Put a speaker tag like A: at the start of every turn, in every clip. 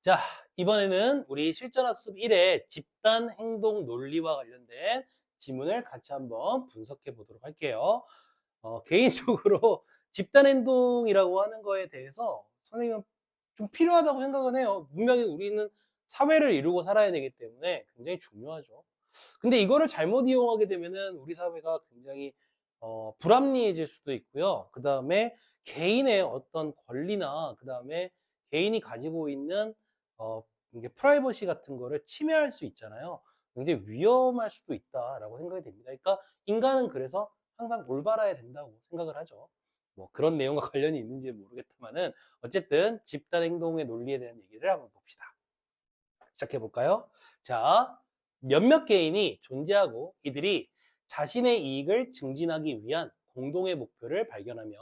A: 자, 이번에는 우리 실전학습 1의 집단 행동 논리와 관련된 지문을 같이 한번 분석해 보도록 할게요. 개인적으로 집단 행동이라고 하는 거에 대해서 선생님은 좀 필요하다고 생각은 해요. 분명히 우리는 사회를 이루고 살아야 되기 때문에 굉장히 중요하죠. 근데 이거를 잘못 이용하게 되면은 우리 사회가 굉장히 불합리해질 수도 있고요. 그 다음에 개인의 어떤 권리나 그 다음에 개인이 가지고 있는 어, 이게 프라이버시 같은 거를 침해할 수 있잖아요. 굉장히 위험할 수도 있다라고 생각이 됩니다. 그러니까 인간은 그래서 항상 올바라야 된다고 생각을 하죠. 뭐 그런 내용과 관련이 있는지 모르겠지만은 어쨌든 집단 행동의 논리에 대한 얘기를 한번 봅시다. 시작해 볼까요? 자, 몇몇 개인이 존재하고 이들이 자신의 이익을 증진하기 위한 공동의 목표를 발견하면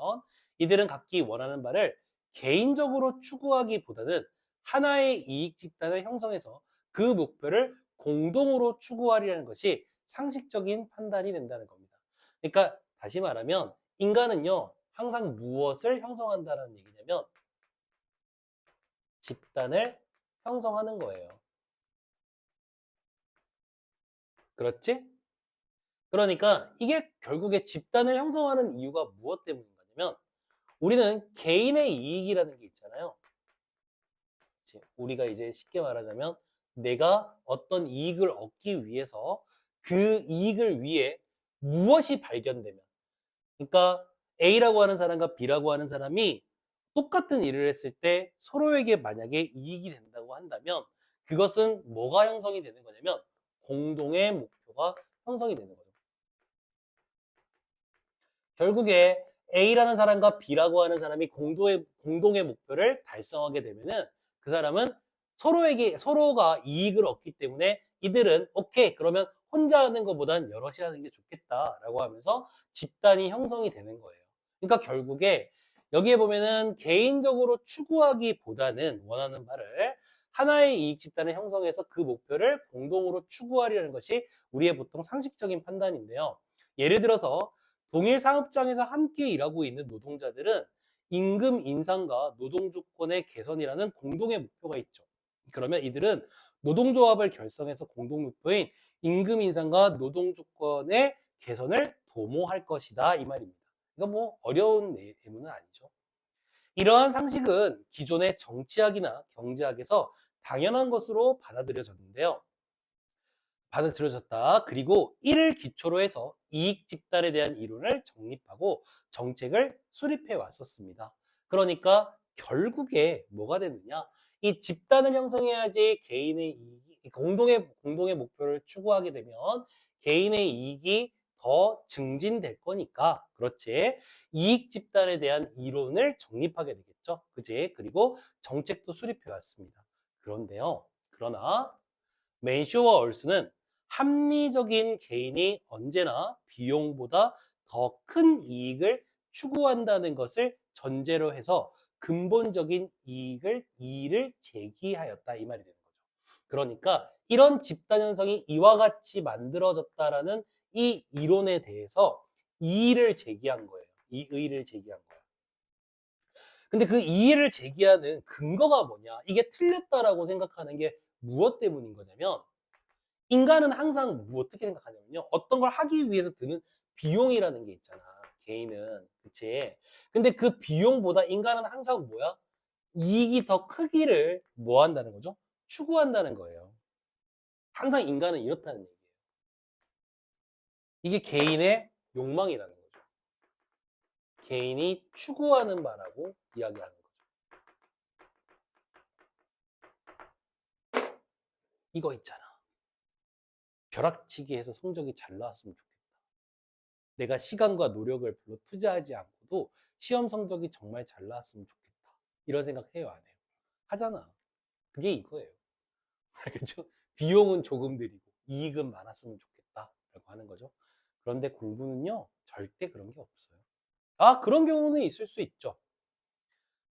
A: 이들은 각기 원하는 바를 개인적으로 추구하기보다는 하나의 이익 집단을 형성해서 그 목표를 공동으로 추구하려는 것이 상식적인 판단이 된다는 겁니다. 그러니까 다시 말하면 인간은요, 항상 무엇을 형성한다는 얘기냐면 집단을 형성하는 거예요. 그렇지? 그러니까 이게 결국에 집단을 형성하는 이유가 무엇 때문인 거냐면 우리는 개인의 이익이라는 게 있잖아요. 우리가 이제 쉽게 말하자면 내가 어떤 이익을 얻기 위해서 그 이익을 위해 무엇이 발견되면 그러니까 A라고 하는 사람과 B라고 하는 사람이 똑같은 일을 했을 때 서로에게 만약에 이익이 된다고 한다면 그것은 뭐가 형성이 되는 거냐면 공동의 목표가 형성이 되는 거죠. 결국에 A라는 사람과 B라고 하는 사람이 공동의 목표를 달성하게 되면은 그 사람은 서로가 이익을 얻기 때문에 이들은 오케이, 그러면 혼자 하는 것보단 여럿이 하는 게 좋겠다라고 하면서 집단이 형성이 되는 거예요. 그러니까 결국에 여기에 보면은 개인적으로 추구하기보다는 원하는 바를 하나의 이익 집단을 형성해서 그 목표를 공동으로 추구하려는 것이 우리의 보통 상식적인 판단인데요. 예를 들어서 동일 사업장에서 함께 일하고 있는 노동자들은 임금 인상과 노동 조건의 개선이라는 공동의 목표가 있죠. 그러면 이들은 노동조합을 결성해서 공동 목표인 임금 인상과 노동 조건의 개선을 도모할 것이다 이 말입니다. 이거 뭐 어려운 예문은 아니죠. 이러한 상식은 기존의 정치학이나 경제학에서 당연한 것으로 받아들여졌는데요. 받아들여졌다. 그리고 이를 기초로 해서 이익 집단에 대한 이론을 정립하고 정책을 수립해 왔었습니다. 그러니까 결국에 뭐가 되느냐? 이 집단을 형성해야지 개인의 이익이 공동의 목표를 추구하게 되면 개인의 이익이 더 증진될 거니까 그렇지. 이익 집단에 대한 이론을 정립하게 되겠죠. 그지? 그리고 정책도 수립해 왔습니다. 그러나 맨쇼와 얼스는 합리적인 개인이 언제나 비용보다 더 큰 이익을 추구한다는 것을 전제로 해서 근본적인 이의를 제기하였다 이 말이 되는 거죠. 그러니까 이런 집단 현상이 이와 같이 만들어졌다라는 이 이론에 대해서 이의를 제기한 거예요. 이의를 제기한 거예요. 근데 그 이의를 제기하는 근거가 뭐냐? 이게 틀렸다라고 생각하는 게 무엇 때문인 거냐면 인간은 항상 뭐 어떻게 생각하냐면요. 어떤 걸 하기 위해서 드는 비용이라는 게 있잖아. 개인은. 그치? 근데 그 비용보다 인간은 항상 뭐야? 이익이 더 크기를 뭐 한다는 거죠? 추구한다는 거예요. 항상 인간은 이렇다는 얘기예요. 이게 개인의 욕망이라는 거죠. 개인이 추구하는 바라고 이야기하는 거죠. 이거 있잖아. 벼락치기 해서 성적이 잘 나왔으면 좋겠다. 내가 시간과 노력을 별로 투자하지 않고도 시험 성적이 정말 잘 나왔으면 좋겠다. 이런 생각 해요, 안 해요? 하잖아. 그게 이거예요. 알겠죠? 비용은 조금 들이고 이익은 많았으면 좋겠다. 라고 하는 거죠. 그런데 공부는요, 절대 그런 게 없어요. 아, 그런 경우는 있을 수 있죠.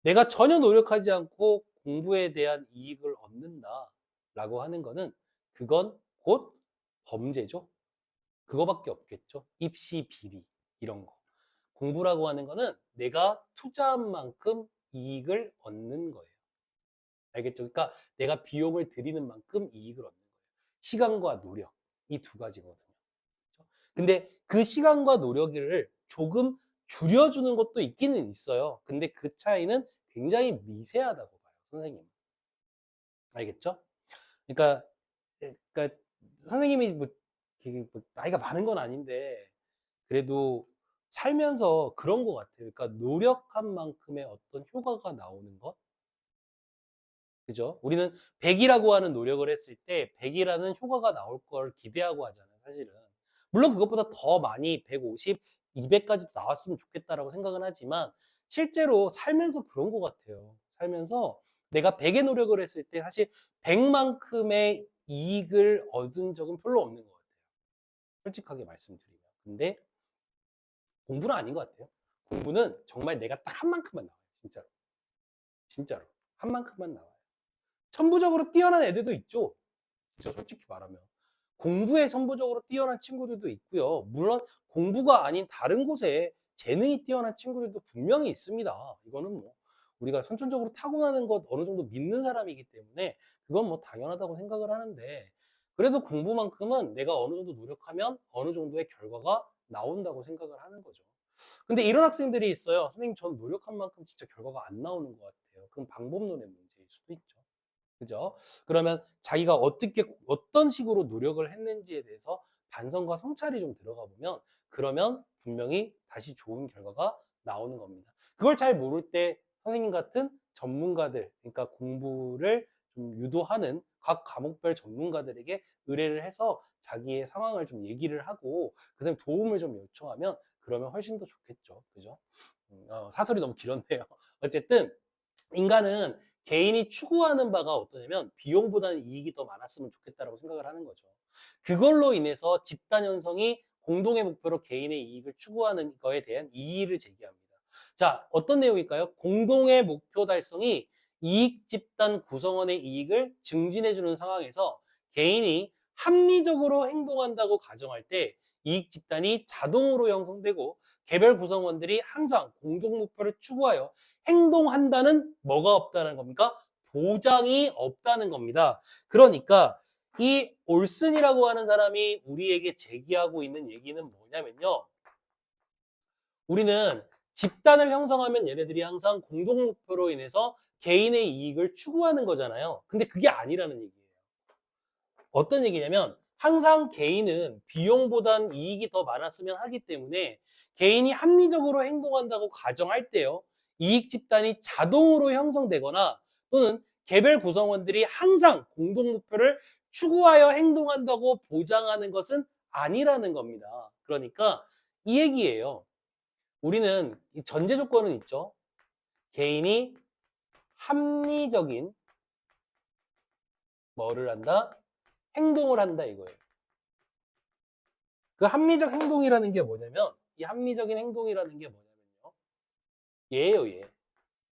A: 내가 전혀 노력하지 않고 공부에 대한 이익을 얻는다. 라고 하는 거는 그건 곧 범죄죠. 그거밖에 없겠죠. 입시 비리 이런 거. 공부라고 하는 거는 내가 투자한 만큼 이익을 얻는 거예요. 알겠죠? 그러니까 내가 비용을 들이는 만큼 이익을 얻는 거예요. 시간과 노력, 이 두 가지거든요. 그렇죠? 근데 그 시간과 노력을 조금 줄여주는 것도 있기는 있어요. 근데 그 차이는 굉장히 미세하다고 봐요, 선생님은. 알겠죠? 그러니까, 그러니까 선생님이 뭐, 뭐 나이가 많은 건 아닌데 그래도 살면서 그런 것 같아요. 그러니까 노력한 만큼의 어떤 효과가 나오는 것. 그죠? 우리는 100이라고 하는 노력을 했을 때 100이라는 효과가 나올 걸 기대하고 하잖아요, 사실은. 물론 그것보다 더 많이 150, 200까지도 나왔으면 좋겠다라고 생각은 하지만 실제로 살면서 그런 것 같아요. 살면서 내가 100의 노력을 했을 때 사실 100만큼의 이익을 얻은 적은 별로 없는 것 같아요. 솔직하게 말씀드리면. 근데 공부는 아닌 것 같아요. 공부는 정말 내가 딱 한 만큼만 나와요. 진짜로. 진짜로. 한 만큼만 나와요. 천부적으로 뛰어난 애들도 있죠. 진짜 솔직히 말하면. 공부에 선부적으로 뛰어난 친구들도 있고요. 물론 공부가 아닌 다른 곳에 재능이 뛰어난 친구들도 분명히 있습니다. 이거는 뭐 우리가 선천적으로 타고나는 것 어느 정도 믿는 사람이기 때문에 그건 뭐 당연하다고 생각을 하는데 그래도 공부만큼은 내가 어느 정도 노력하면 어느 정도의 결과가 나온다고 생각을 하는 거죠. 근데 이런 학생들이 있어요. 선생님, 전 노력한 만큼 진짜 결과가 안 나오는 것 같아요. 그건 방법론의 문제일 수도 있죠. 그죠? 그러면 자기가 어떻게, 어떤 식으로 노력을 했는지에 대해서 반성과 성찰이 좀 들어가 보면, 그러면 분명히 다시 좋은 결과가 나오는 겁니다. 그걸 잘 모를 때 선생님 같은 전문가들, 그러니까 공부를 좀 유도하는 각 과목별 전문가들에게 의뢰를 해서 자기의 상황을 좀 얘기를 하고, 그 사람 도움을 좀 요청하면, 그러면 훨씬 더 좋겠죠. 그죠? 사설이 너무 길었네요. 어쨌든, 인간은 개인이 추구하는 바가 어떠냐면 비용보다는 이익이 더 많았으면 좋겠다라고 생각을 하는 거죠. 그걸로 인해서 집단 현성이 공동의 목표로 개인의 이익을 추구하는 거에 대한 이의를 제기합니다. 자, 어떤 내용일까요? 공동의 목표 달성이 이익 집단 구성원의 이익을 증진해주는 상황에서 개인이 합리적으로 행동한다고 가정할 때 이익 집단이 자동으로 형성되고 개별 구성원들이 항상 공동 목표를 추구하여 행동한다는 뭐가 없다는 겁니까? 보장이 없다는 겁니다. 그러니까 이 올슨이라고 하는 사람이 우리에게 제기하고 있는 얘기는 뭐냐면요. 우리는 집단을 형성하면 얘네들이 항상 공동 목표로 인해서 개인의 이익을 추구하는 거잖아요. 근데 그게 아니라는 얘기예요. 어떤 얘기냐면 항상 개인은 비용보단 이익이 더 많았으면 하기 때문에 개인이 합리적으로 행동한다고 가정할 때요. 이익 집단이 자동으로 형성되거나 또는 개별 구성원들이 항상 공동 목표를 추구하여 행동한다고 보장하는 것은 아니라는 겁니다. 그러니까 이 얘기예요. 우리는 이 전제 조건은 있죠. 개인이 합리적인 뭐를 한다? 행동을 한다 이거예요. 그 합리적 행동이라는 게 뭐냐면 이 합리적인 행동이라는 게 뭐냐면요. 얘예요, 얘.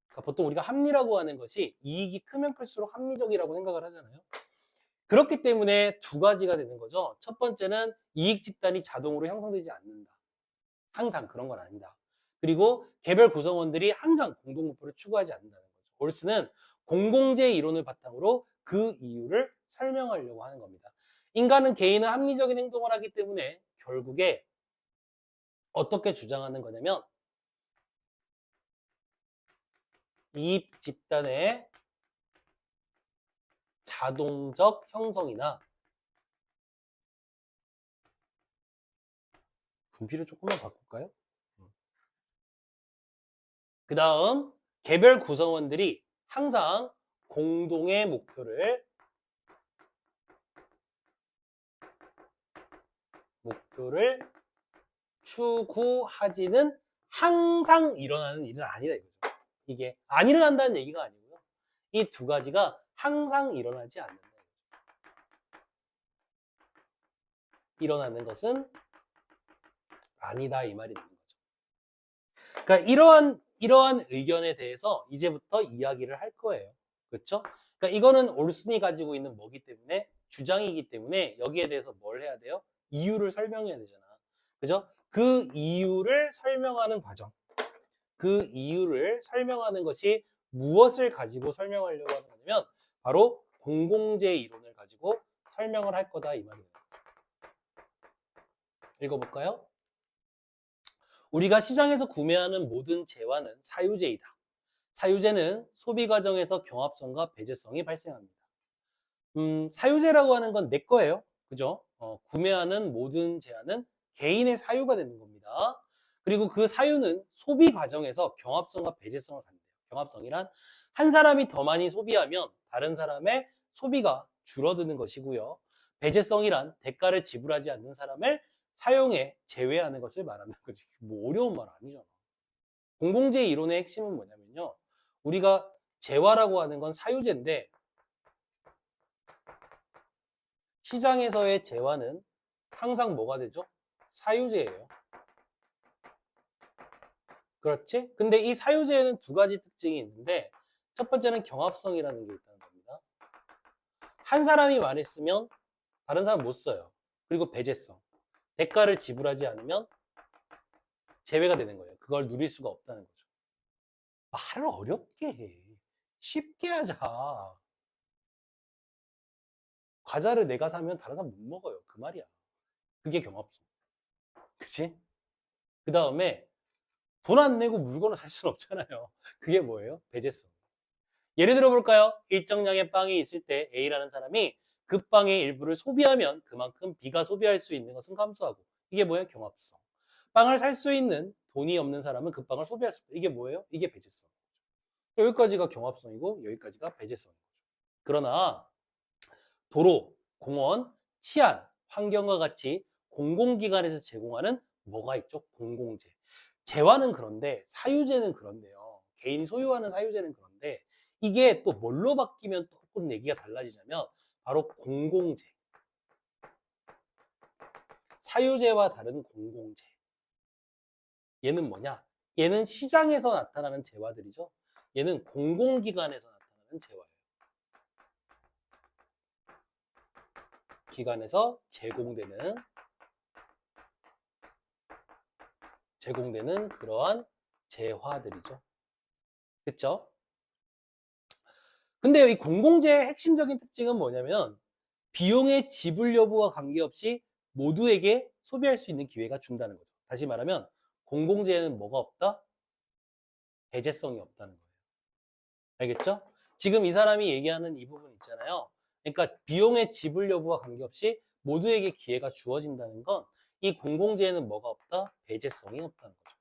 A: 그러니까 보통 우리가 합리라고 하는 것이 이익이 크면 클수록 합리적이라고 생각을 하잖아요. 그렇기 때문에 두 가지가 되는 거죠. 첫 번째는 이익 집단이 자동으로 형성되지 않는다. 항상 그런 건 아니다. 그리고 개별 구성원들이 항상 공동 목표를 추구하지 않는다는 거죠. 올스는 공공재 이론을 바탕으로 그 이유를 설명하려고 하는 겁니다. 인간은 개인은 합리적인 행동을 하기 때문에 결국에 어떻게 주장하는 거냐면 이익 집단의 자동적 형성이나 분필을 조금만 바꿀까요? 그 다음 개별 구성원들이 항상 공동의 목표를 추구하지는 항상 일어나는 일은 아니다 이거죠. 이게 안 일어난다는 얘기가 아니고요. 이 두 가지가 항상 일어나지 않는다. 일어나는 것은 아니다 이 말이 되는 거죠. 그러니까 이러한 의견에 대해서 이제부터 이야기를 할 거예요. 그렇죠? 그러니까 이거는 올슨이 가지고 있는 뭐기 때문에 주장이기 때문에 여기에 대해서 뭘 해야 돼요? 이유를 설명해야 되잖아. 그죠? 그 이유를 설명하는 과정. 그 이유를 설명하는 것이 무엇을 가지고 설명하려고 하는 거냐면 바로 공공재 이론을 가지고 설명을 할 거다 이 말이에요. 읽어볼까요? 우리가 시장에서 구매하는 모든 재화는 사유재이다. 사유재는 소비 과정에서 경합성과 배제성이 발생합니다. 사유재라고 하는 건 내 거예요. 그죠? 구매하는 모든 재화는 개인의 사유가 되는 겁니다. 그리고 그 사유는 소비 과정에서 경합성과 배제성을 갖는데요. 경합성이란 한 사람이 더 많이 소비하면 다른 사람의 소비가 줄어드는 것이고요. 배제성이란 대가를 지불하지 않는 사람을 사용에 제외하는 것을 말하는 거죠. 뭐 어려운 말 아니잖아. 공공재 이론의 핵심은 뭐냐면요. 우리가 재화라고 하는 건 사유재인데 시장에서의 재화는 항상 뭐가 되죠? 사유재예요. 그렇지? 근데 이 사유재에는 두 가지 특징이 있는데 첫 번째는 경합성이라는 게 있다는 겁니다. 한 사람이 많이 쓰면 다른 사람 못 써요. 그리고 배제성. 대가를 지불하지 않으면 제외가 되는 거예요. 그걸 누릴 수가 없다는 거죠. 말을 어렵게 해. 쉽게 하자. 과자를 내가 사면 다른 사람 못 먹어요. 그 말이야. 그게 경합성. 그치? 그 다음에 돈 안 내고 물건을 살 수는 없잖아요. 그게 뭐예요? 배제성. 예를 들어 볼까요? 일정량의 빵이 있을 때 A라는 사람이 그 빵의 일부를 소비하면 그만큼 B가 소비할 수 있는 것은 감소하고 이게 뭐예요? 경합성. 빵을 살 수 있는 돈이 없는 사람은 그 빵을 소비할 수 있다. 이게 뭐예요? 이게 배제성. 여기까지가 경합성이고 여기까지가 배제성이죠. 그러나 도로, 공원, 치안, 환경과 같이 공공기관에서 제공하는 뭐가 있죠? 공공재. 재화는 그런데 사유재는 그런데요. 개인이 소유하는 사유재는 그런데 이게 또 뭘로 바뀌면 조금 얘기가 달라지냐면 바로 공공재. 사유재와 다른 공공재. 얘는 뭐냐? 얘는 시장에서 나타나는 재화들이죠. 얘는 공공기관에서 나타나는 재화예요. 기관에서 제공되는 그러한 재화들이죠. 그쵸? 근데 이 공공재의 핵심적인 특징은 뭐냐면 비용의 지불 여부와 관계없이 모두에게 소비할 수 있는 기회가 준다는 거죠. 다시 말하면 공공재에는 뭐가 없다? 배제성이 없다는 거예요. 알겠죠? 지금 이 사람이 얘기하는 이 부분 있잖아요. 그러니까 비용의 지불 여부와 관계없이 모두에게 기회가 주어진다는 건 이 공공재에는 뭐가 없다? 배제성이 없다는 거죠.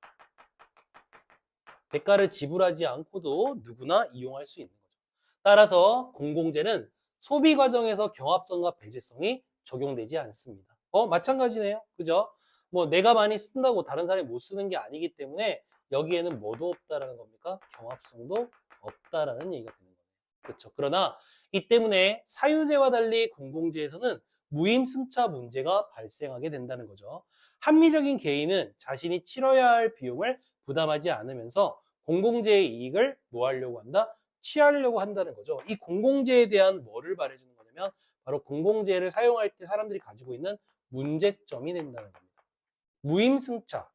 A: 대가를 지불하지 않고도 누구나 이용할 수 있는 거죠. 따라서 공공재는 소비 과정에서 경합성과 배제성이 적용되지 않습니다. 마찬가지네요. 그죠? 뭐 내가 많이 쓴다고 다른 사람이 못 쓰는 게 아니기 때문에 여기에는 뭐도 없다라는 겁니까? 경합성도 없다라는 얘기가 되는 거예요. 그렇죠. 그러나 이 때문에 사유재와 달리 공공재에서는 무임승차 문제가 발생하게 된다는 거죠. 합리적인 개인은 자신이 치러야 할 비용을 부담하지 않으면서 공공재의 이익을 뭐 하려고 한다? 취하려고 한다는 거죠. 이 공공재에 대한 뭐를 말해주는 거냐면 바로 공공재를 사용할 때 사람들이 가지고 있는 문제점이 된다는 겁니다. 무임승차.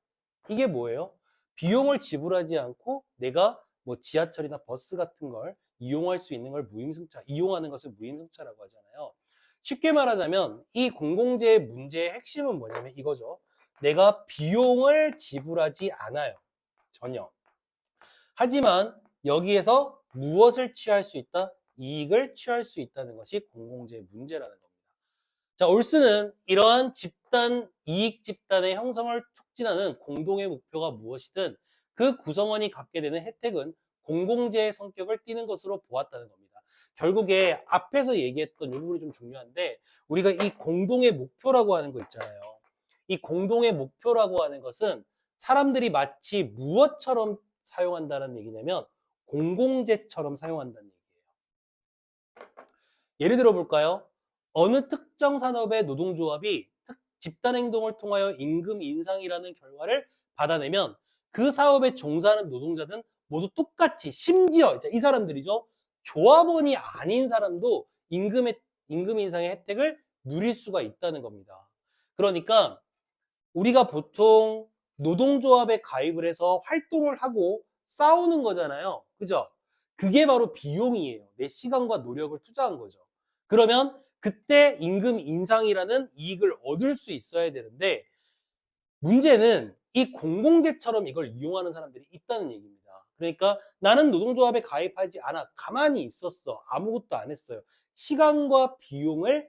A: 이게 뭐예요? 비용을 지불하지 않고 내가 뭐 지하철이나 버스 같은 걸 이용할 수 있는 걸 무임승차, 이용하는 것을 무임승차라고 하잖아요. 쉽게 말하자면 이 공공재의 문제의 핵심은 뭐냐면 이거죠. 내가 비용을 지불하지 않아요. 전혀. 하지만 여기에서 무엇을 취할 수 있다? 이익을 취할 수 있다는 것이 공공재의 문제라는 겁니다. 자, 올스는 이러한 집단, 이익 집단의 형성을 촉진하는 공동의 목표가 무엇이든 그 구성원이 갖게 되는 혜택은 공공재의 성격을 띠는 것으로 보았다는 겁니다. 결국에 앞에서 얘기했던 이 부분이 좀 중요한데 우리가 이 공동의 목표라고 하는 거 있잖아요. 이 공동의 목표라고 하는 것은 사람들이 마치 무엇처럼 사용한다는 얘기냐면 공공재처럼 사용한다는 얘기예요. 예를 들어 볼까요? 어느 특정 산업의 노동조합이 집단행동을 통하여 임금 인상이라는 결과를 받아내면 그 사업에 종사하는 노동자는 모두 똑같이 심지어 이 사람들이죠. 조합원이 아닌 사람도 임금 인상의 혜택을 누릴 수가 있다는 겁니다. 그러니까 우리가 보통 노동조합에 가입을 해서 활동을 하고 싸우는 거잖아요. 그죠? 그게 바로 비용이에요. 내 시간과 노력을 투자한 거죠. 그러면 그때 임금 인상이라는 이익을 얻을 수 있어야 되는데 문제는 이 공공재처럼 이걸 이용하는 사람들이 있다는 얘기입니다. 그러니까 나는 노동조합에 가입하지 않아. 가만히 있었어. 아무것도 안 했어요. 시간과 비용을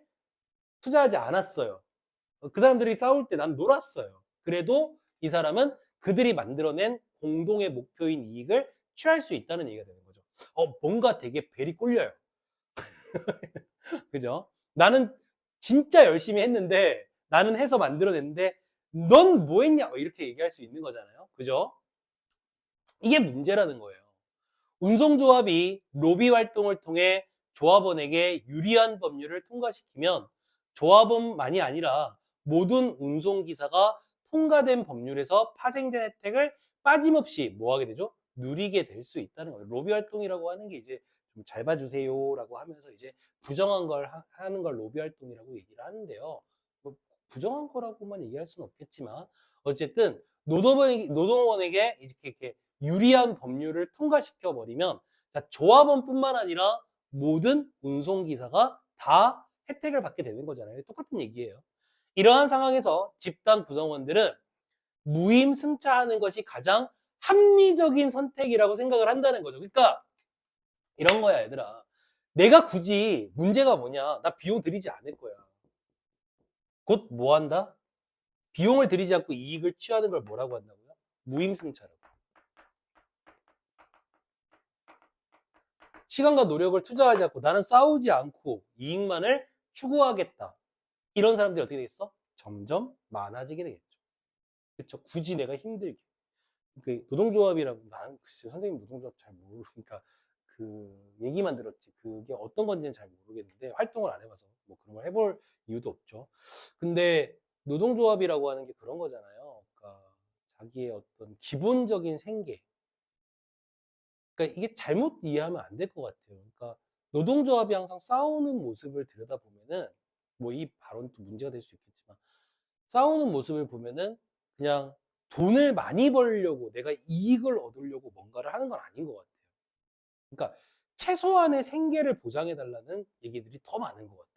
A: 투자하지 않았어요. 그 사람들이 싸울 때 난 놀았어요. 그래도 이 사람은 그들이 만들어낸 공동의 목표인 이익을 취할 수 있다는 얘기가 되는 거죠. 뭔가 되게 벨이 꼴려요. 그죠? 나는 진짜 열심히 했는데 나는 해서 만들어냈는데 넌 뭐 했냐? 이렇게 얘기할 수 있는 거잖아요. 그죠? 이게 문제라는 거예요. 운송조합이 로비 활동을 통해 조합원에게 유리한 법률을 통과시키면 조합원만이 아니라 모든 운송기사가 통과된 법률에서 파생된 혜택을 빠짐없이 뭐 하게 되죠? 누리게 될 수 있다는 거예요. 로비 활동이라고 하는 게 이제 좀 잘 봐주세요라고 하면서 이제 부정한 걸 하는 걸 로비 활동이라고 얘기를 하는데요. 뭐 부정한 거라고만 얘기할 수는 없겠지만 어쨌든 노동원에게 이렇게 유리한 법률을 통과시켜 버리면 조합원뿐만 아니라 모든 운송기사가 다 혜택을 받게 되는 거잖아요. 똑같은 얘기예요. 이러한 상황에서 집단 구성원들은 무임승차하는 것이 가장 합리적인 선택이라고 생각을 한다는 거죠. 그러니까 이런 거야, 얘들아. 내가 굳이 문제가 뭐냐? 나 비용 들이지 않을 거야. 곧 뭐 한다? 비용을 들이지 않고 이익을 취하는 걸 뭐라고 한다고요? 무임승차라고. 시간과 노력을 투자하지 않고 나는 싸우지 않고 이익만을 추구하겠다. 이런 사람들이 어떻게 되겠어? 점점 많아지게 되겠죠. 그렇죠? 굳이 내가 힘들게. 그 노동조합이라고 나는 글쎄 선생님 노동조합 잘 모르니까 그 얘기만 들었지 그게 어떤 건지는 잘 모르겠는데 활동을 안 해봐서 뭐 그런 걸 해볼 이유도 없죠. 근데 노동조합이라고 하는 게 그런 거잖아요. 그러니까 자기의 어떤 기본적인 생계 그러니까 이게 잘못 이해하면 안 될 것 같아요. 그러니까 노동조합이 항상 싸우는 모습을 들여다보면은 뭐 이 발언도 문제가 될 수 있겠지만 싸우는 모습을 보면은 그냥 돈을 많이 벌려고 내가 이익을 얻으려고 뭔가를 하는 건 아닌 것 같아요. 그러니까 최소한의 생계를 보장해 달라는 얘기들이 더 많은 것 같아요.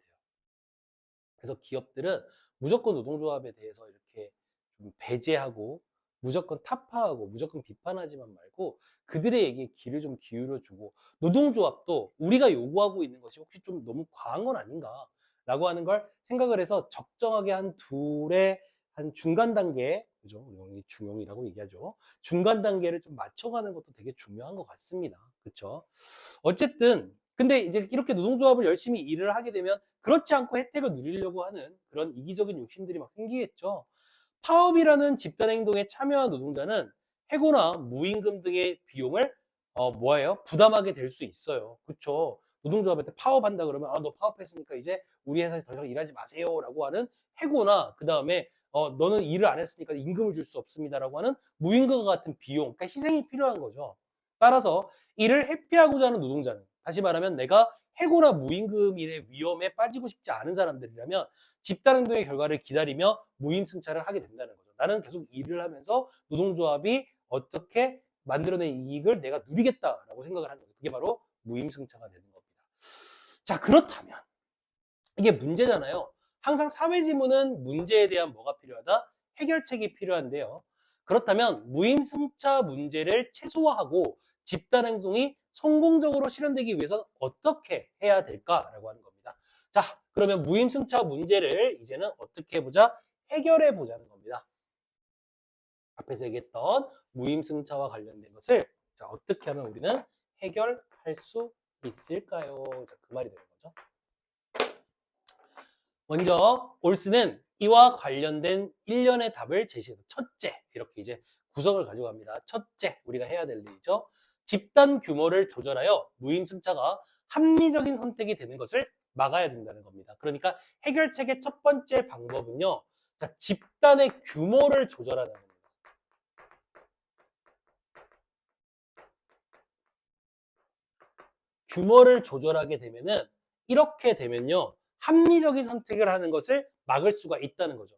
A: 그래서 기업들은 무조건 노동조합에 대해서 이렇게 좀 배제하고 무조건 타파하고 무조건 비판하지만 말고 그들의 얘기에 귀를 좀 기울여주고 노동조합도 우리가 요구하고 있는 것이 혹시 좀 너무 과한 건 아닌가 라고 하는 걸 생각을 해서 적정하게 한 둘의 한 중간 단계 그죠? 우리 중용이라고 얘기하죠. 중간 단계를 좀 맞춰가는 것도 되게 중요한 것 같습니다. 그렇죠? 어쨌든 근데 이제 이렇게 노동조합을 열심히 일을 하게 되면 그렇지 않고 혜택을 누리려고 하는 그런 이기적인 욕심들이 막 생기겠죠. 파업이라는 집단 행동에 참여한 노동자는 해고나 무임금 등의 비용을 뭐예요? 부담하게 될 수 있어요. 그렇죠? 노동조합한테 파업한다 그러면 너 파업했으니까 이제 우리 회사에서 더 이상 일하지 마세요라고 하는 해고나 그 다음에 너는 일을 안 했으니까 임금을 줄 수 없습니다라고 하는 무임금과 같은 비용, 그러니까 희생이 필요한 거죠. 따라서 이를 회피하고자 하는 노동자는 다시 말하면 내가 해고나 무임금의 위험에 빠지고 싶지 않은 사람들이라면 집단행동의 결과를 기다리며 무임승차를 하게 된다는 거죠. 나는 계속 일을 하면서 노동조합이 어떻게 만들어낸 이익을 내가 누리겠다라고 생각을 하는 거죠. 그게 바로 무임승차가 되는 겁니다. 자, 그렇다면 이게 문제잖아요. 항상 사회지문은 문제에 대한 뭐가 필요하다? 해결책이 필요한데요. 그렇다면 무임승차 문제를 최소화하고 집단행동이 성공적으로 실현되기 위해서는 어떻게 해야 될까라고 하는 겁니다. 자, 그러면 무임승차 문제를 이제는 어떻게 해보자? 해결해 보자는 겁니다. 앞에서 얘기했던 무임승차와 관련된 것을 자, 어떻게 하면 우리는 해결할 수 있을까요? 자, 그 말이 되는 거죠. 먼저 올스는 이와 관련된 일련의 답을 제시해서 첫째 이렇게 이제 구성을 가지고 갑니다. 첫째 우리가 해야 될 일이죠. 집단 규모를 조절하여 무임승차가 합리적인 선택이 되는 것을 막아야 된다는 겁니다. 그러니까 해결책의 첫 번째 방법은요. 자, 집단의 규모를 조절하는 겁니다. 규모를 조절하게 되면은 이렇게 되면요. 합리적인 선택을 하는 것을 막을 수가 있다는 거죠.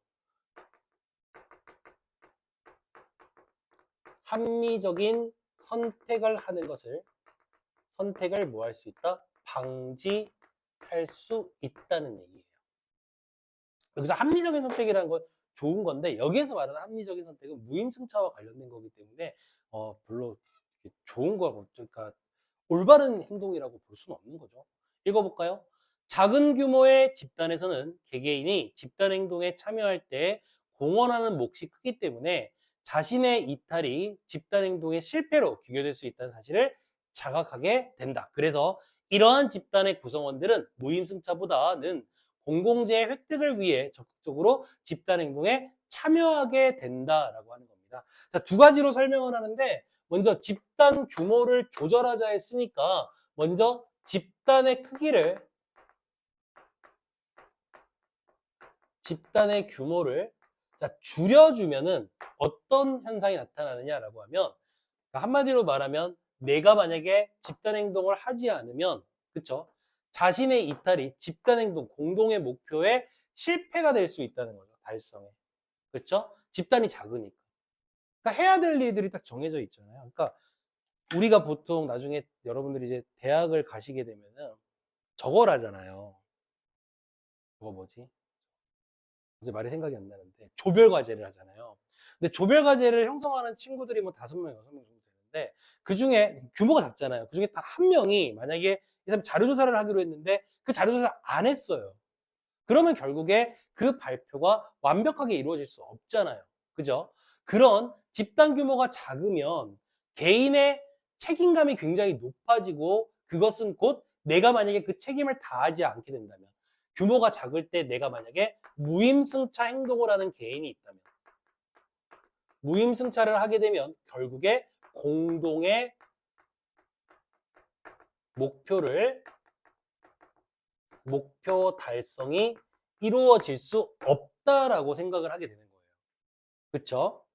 A: 합리적인 선택을 하는 것을 선택을 뭐 할 수 있다? 방지할 수 있다는 얘기예요. 여기서 합리적인 선택이라는 건 좋은 건데 여기에서 말하는 합리적인 선택은 무임승차와 관련된 거기 때문에 별로 좋은 거 그러니까 올바른 행동이라고 볼 수는 없는 거죠. 읽어볼까요? 작은 규모의 집단에서는 개개인이 집단 행동에 참여할 때 공헌하는 몫이 크기 때문에 자신의 이탈이 집단 행동의 실패로 귀결될 수 있다는 사실을 자각하게 된다. 그래서 이러한 집단의 구성원들은 무임승차보다는 공공재의 획득을 위해 적극적으로 집단 행동에 참여하게 된다라고 하는 겁니다. 자, 두 가지로 설명을 하는데 먼저 집단 규모를 조절하자 했으니까 먼저 집단의 규모를 줄여주면은 어떤 현상이 나타나느냐라고 하면 한마디로 말하면 내가 만약에 집단 행동을 하지 않으면 그쵸? 자신의 이탈이 집단 행동 공동의 목표에 실패가 될 수 있다는 거죠. 달성에. 그렇죠? 집단이 작으니까. 그러니까 해야 될 일들이 딱 정해져 있잖아요. 그러니까 우리가 보통 나중에 여러분들이 이제 대학을 가시게 되면은 저걸 하잖아요. 그거 뭐지? 이제 말이 생각이 안 나는데 조별 과제를 하잖아요. 근데 조별 과제를 형성하는 친구들이 뭐 5명, 6명 정도 되는데 그 중에 규모가 작잖아요. 그 중에 딱 한 명이 만약에 이 사람 자료조사를 하기로 했는데 그 자료조사를 안 했어요. 그러면 결국에 그 발표가 완벽하게 이루어질 수 없잖아요. 그죠? 그런 집단 규모가 작으면 개인의 책임감이 굉장히 높아지고 그것은 곧 내가 만약에 그 책임을 다하지 않게 된다면 규모가 작을 때 내가 만약에 무임승차 행동을 하는 개인이 있다면 무임승차를 하게 되면 결국에 공동의 목표 달성이 이루어질 수 없다라고 생각을 하게 되는 거예요. 그렇죠?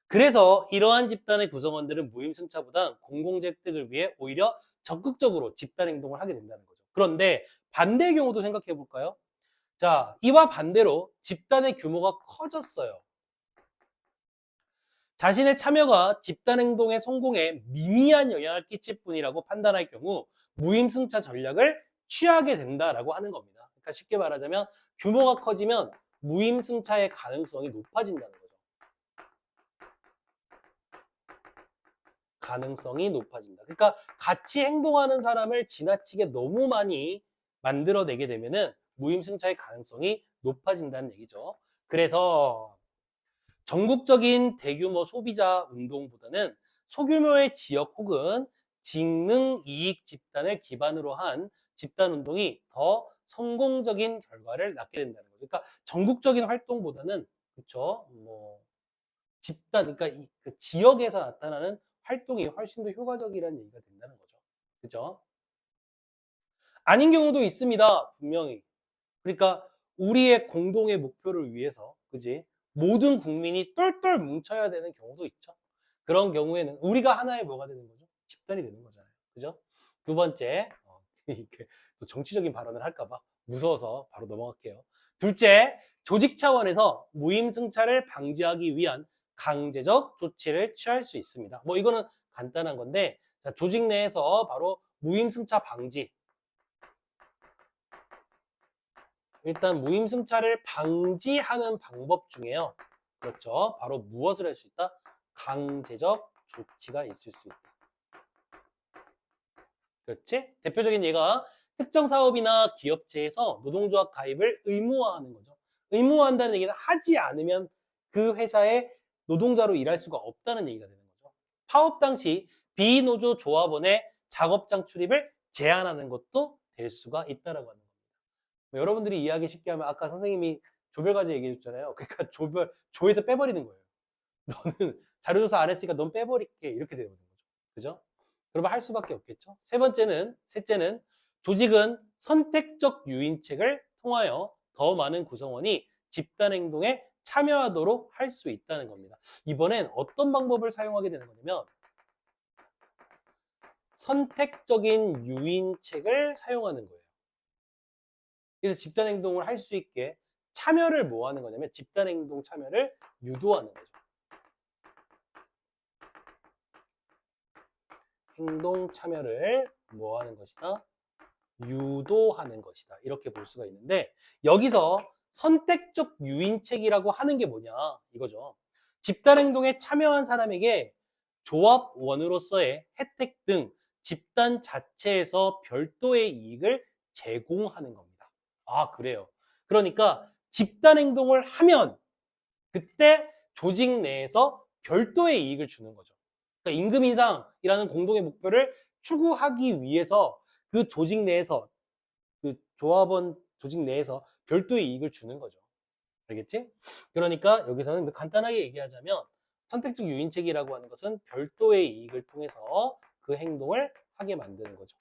A: 그래서 이러한 집단의 구성원들은 무임승차보다 공공재 획득을 위해 오히려 적극적으로 집단 행동을 하게 된다는 거죠. 그런데 반대의 경우도 생각해 볼까요? 자, 이와 반대로 집단의 규모가 커졌어요. 자신의 참여가 집단 행동의 성공에 미미한 영향을 끼칠 뿐이라고 판단할 경우 무임승차 전략을 취하게 된다라고 하는 겁니다. 그러니까 쉽게 말하자면 규모가 커지면 무임승차의 가능성이 높아진다는 거죠. 가능성이 높아진다. 그러니까 같이 행동하는 사람을 지나치게 너무 많이 만들어내게 되면은 무임승차의 가능성이 높아진다는 얘기죠. 그래서 전국적인 대규모 소비자 운동보다는 소규모의 지역 혹은 직능 이익 집단을 기반으로 한 집단 운동이 더 성공적인 결과를 낳게 된다는 거죠. 그러니까 전국적인 활동보다는 그렇죠. 뭐 집단 그러니까 그 지역에서 나타나는 활동이 훨씬 더 효과적이라는 얘기가 된다는 거죠. 그죠? 아닌 경우도 있습니다. 분명히. 그러니까 우리의 공동의 목표를 위해서, 그지? 모든 국민이 똘똘 뭉쳐야 되는 경우도 있죠. 그런 경우에는 우리가 하나의 뭐가 되는 거죠? 집단이 되는 거잖아요. 그죠? 두 번째, 이렇게 또 정치적인 발언을 할까봐 무서워서 바로 넘어갈게요. 둘째, 조직 차원에서 무임승차를 방지하기 위한 강제적 조치를 취할 수 있습니다. 뭐 이거는 간단한 건데, 자, 조직 내에서 바로 무임승차 방지, 일단 무임승차를 방지하는 방법 중에요. 그렇죠. 바로 무엇을 할 수 있다? 강제적 조치가 있을 수 있다. 그렇지? 대표적인 예가 특정 사업이나 기업체에서 노동조합 가입을 의무화하는 거죠. 의무화한다는 얘기는 하지 않으면 그 회사에 노동자로 일할 수가 없다는 얘기가 되는 거죠. 파업 당시 비노조 조합원의 작업장 출입을 제한하는 것도 될 수가 있다라고 하는 겁니다. 여러분들이 이해하기 쉽게 하면 아까 선생님이 조별과제 얘기해 줬잖아요. 그러니까 조에서 빼버리는 거예요. 너는 자료조사 안 했으니까 넌 빼버릴게. 이렇게 되는 거죠. 그죠? 그러면 할 수밖에 없겠죠. 셋째는 조직은 선택적 유인책을 통하여 더 많은 구성원이 집단 행동에 참여하도록 할 수 있다는 겁니다. 이번엔 어떤 방법을 사용하게 되는 거냐면 선택적인 유인책을 사용하는 거예요. 그래서 집단 행동을 할 수 있게 참여를 뭐 하는 거냐면 집단 행동 참여를 유도하는 거죠. 행동 참여를 뭐 하는 것이다? 유도하는 것이다. 이렇게 볼 수가 있는데 여기서 선택적 유인책이라고 하는 게 뭐냐 이거죠. 집단 행동에 참여한 사람에게 조합원으로서의 혜택 등 집단 자체에서 별도의 이익을 제공하는 겁니다. 아, 그래요. 그러니까 집단 행동을 하면 그때 조직 내에서 별도의 이익을 주는 거죠. 그러니까 임금 인상이라는 공동의 목표를 추구하기 위해서 그 조직 내에서 그 조합원 조직 내에서 별도의 이익을 주는 거죠. 알겠지? 그러니까 여기서는 간단하게 얘기하자면 선택적 유인책이라고 하는 것은 별도의 이익을 통해서 그 행동을 하게 만드는 거죠.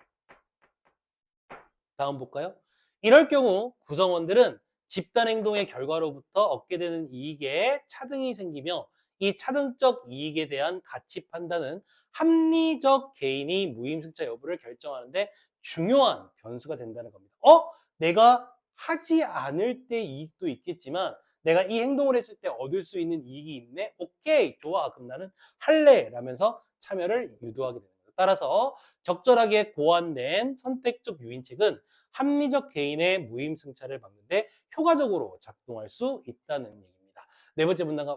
A: 다음 볼까요? 이럴 경우 구성원들은 집단 행동의 결과로부터 얻게 되는 이익에 차등이 생기며 이 차등적 이익에 대한 가치 판단은 합리적 개인이 무임승차 여부를 결정하는데 중요한 변수가 된다는 겁니다. 내가 하지 않을 때 이익도 있겠지만 내가 이 행동을 했을 때 얻을 수 있는 이익이 있네? 오케이, 좋아. 그럼 나는 할래. 라면서 참여를 유도하게 됩니다. 따라서 적절하게 고안된 선택적 유인책은 합리적 개인의 무임승차를 막는데 효과적으로 작동할 수 있다는 얘기입니다. 네 번째 문단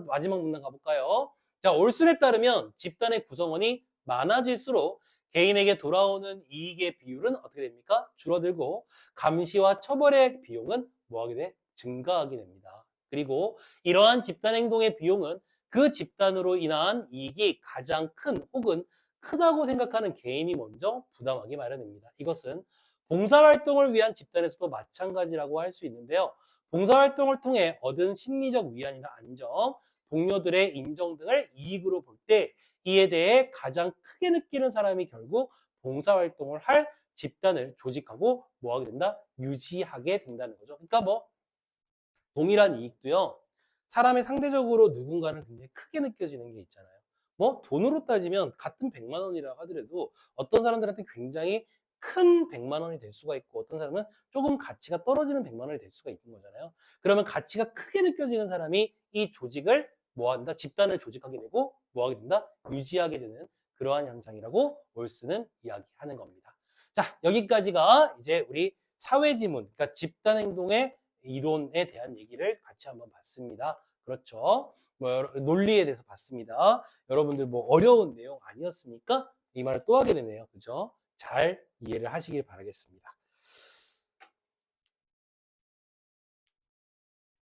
A: 마지막 문단 가볼까요? 자, 올순에 따르면 집단의 구성원이 많아질수록 개인에게 돌아오는 이익의 비율은 어떻게 됩니까? 줄어들고 감시와 처벌의 비용은 뭐하게 돼? 증가하게 됩니다. 그리고 이러한 집단 행동의 비용은 그 집단으로 인한 이익이 가장 큰 혹은 크다고 생각하는 개인이 먼저 부담하기 마련입니다. 이것은 봉사활동을 위한 집단에서도 마찬가지라고 할 수 있는데요. 봉사활동을 통해 얻은 심리적 위안이나 안정, 동료들의 인정 등을 이익으로 볼 때 이에 대해 가장 크게 느끼는 사람이 결국 봉사활동을 할 집단을 조직하고 뭐 하게 된다? 유지하게 된다는 거죠. 그러니까 뭐 동일한 이익도요. 사람의 상대적으로 누군가는 굉장히 크게 느껴지는 게 있잖아요. 뭐 돈으로 따지면 같은 100만 원이라고 하더라도 어떤 사람들한테 굉장히 큰 100만 원이 될 수가 있고 어떤 사람은 조금 가치가 떨어지는 100만 원이 될 수가 있는 거잖아요. 그러면 가치가 크게 느껴지는 사람이 이 조직을 뭐 한다? 집단을 조직하게 되고 뭐 하게 된다? 유지하게 되는 그러한 현상이라고 올스는 이야기하는 겁니다. 자, 여기까지가 이제 우리 사회지문, 그러니까 집단 행동의 이론에 대한 얘기를 같이 한번 봤습니다. 그렇죠. 뭐 논리에 대해서 봤습니다. 여러분들 뭐 어려운 내용 아니었으니까 이 말을 또 하게 되네요. 그죠? 잘 이해를 하시길 바라겠습니다.